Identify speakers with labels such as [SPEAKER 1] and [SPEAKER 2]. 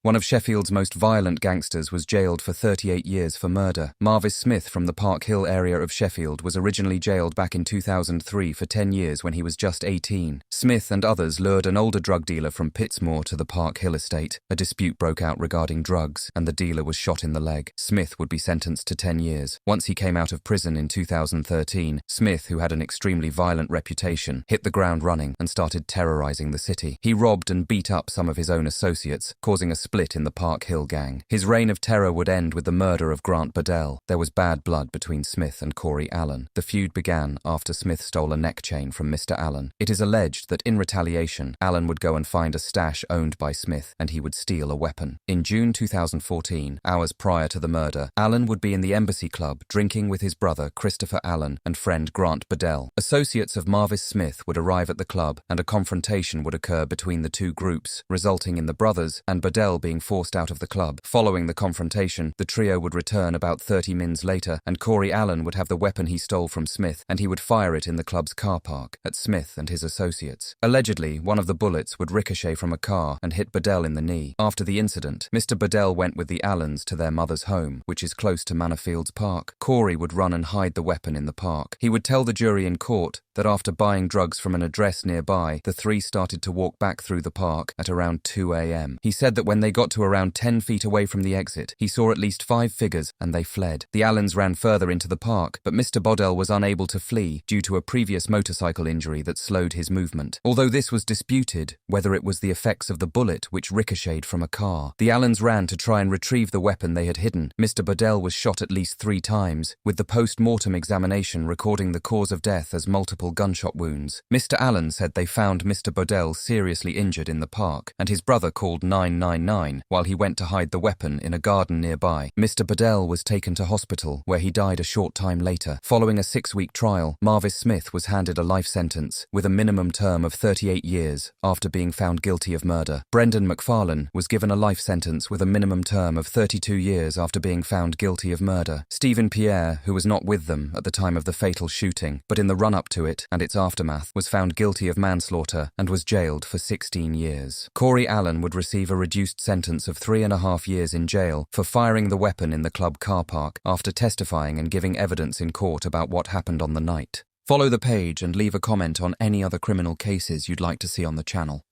[SPEAKER 1] One of Sheffield's most violent gangsters was jailed for 38 years for murder. Marvis Smith from the Park Hill area of Sheffield was originally jailed back in 2003 for 10 years when he was just 18. Smith and others lured an older drug dealer from Pittsmoor to the Park Hill estate. A dispute broke out regarding drugs, and the dealer was shot in the leg. Smith would be sentenced to 10 years. Once he came out of prison in 2013, Smith, who had an extremely violent reputation, hit the ground running and started terrorizing the city. He robbed and beat up some of his own associates, causing a split in the Park Hill gang. His reign of terror would end with the murder of Grant Bedell. There was bad blood between Smith and Corey Allen. The feud began after Smith stole a neck chain from Mr. Allen. It is alleged that in retaliation, Allen would go and find a stash owned by Smith and he would steal a weapon. In June 2014, hours prior to the murder, Allen would be in the Embassy Club drinking with his brother Christopher Allen and friend Grant Bedell. Associates of Marvis Smith would arrive at the club and a confrontation would occur between the two groups, resulting in the brothers and Bedell being forced out of the club. Following the confrontation, the trio would return about 30 minutes later and Corey Allen would have the weapon he stole from Smith and he would fire it in the club's car park at Smith and his associates. Allegedly, one of the bullets would ricochet from a car and hit Bedell in the knee. After the incident, Mr. Bedell went with the Allens to their mother's home, which is close to Manor Park. Corey would run and hide the weapon in the park. He would tell the jury in court that after buying drugs from an address nearby, the three started to walk back through the park at around 2 a.m. He said that when they got to around 10 feet away from the exit, he saw at least 5 figures and they fled. The Allens ran further into the park, but Mr. Bedell was unable to flee due to a previous motorcycle injury that slowed his movement. Although this was disputed, whether it was the effects of the bullet which ricocheted from a car. The Allens ran to try and retrieve the weapon they had hidden. Mr. Bedell was shot at least 3 times, with the post-mortem examination recording the cause of death as multiple gunshot wounds. Mr. Allen said they found Mr. Bedell seriously injured in the park, and his brother called 999 while he went to hide the weapon in a garden nearby. Mr. Bedell was taken to hospital, where he died a short time later. Following a 6-week trial, Marvis Smith was handed a life sentence with a minimum term of 38 years after being found guilty of murder. Brendan McFarlane was given a life sentence with a minimum term of 32 years after being found guilty of murder. Stephen Pierre, who was not with them at the time of the fatal shooting, but in the run-up to it and its aftermath, was found guilty of manslaughter and was jailed for 16 years. Corey Allen would receive a reduced sentence of 3.5 years in jail for firing the weapon in the club car park after testifying and giving evidence in court about what happened on the night. Follow the page and leave a comment on any other criminal cases you'd like to see on the channel.